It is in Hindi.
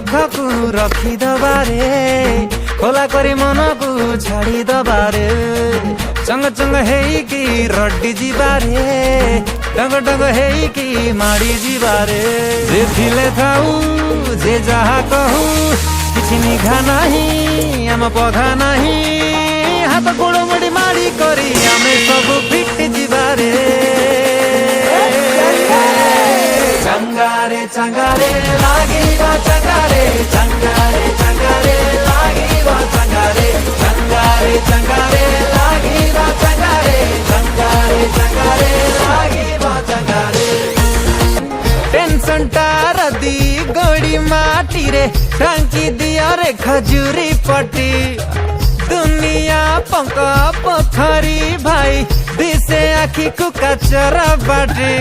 दुख को रखी दबारे खोला करी मन को छाड़ी दबारे चंग चंग हेई की रड्डी जीवारे डंग डंग हेई की माड़ी जीवारे जे थिले थाऊ जे जहा कहू किछि निघा नहीं आम पघा नहीं हाथ गोड़ मोड़ी माड़ी करी आमे सब फिट जीवारे चंगारे चंगारे लागिबा चंगारे चंगारे चंगारे लागिबा चंगारे चंगारे चंगारे लागिबा चंगारे चंगारे चंगारे लागिबा चंगारे टेंशन टारदी गोड़ी माटी रे टांकी दिया रे खजूरी पट्टी दुनिया पंका पथरी भाई दिसे आखी को कचरा बाटी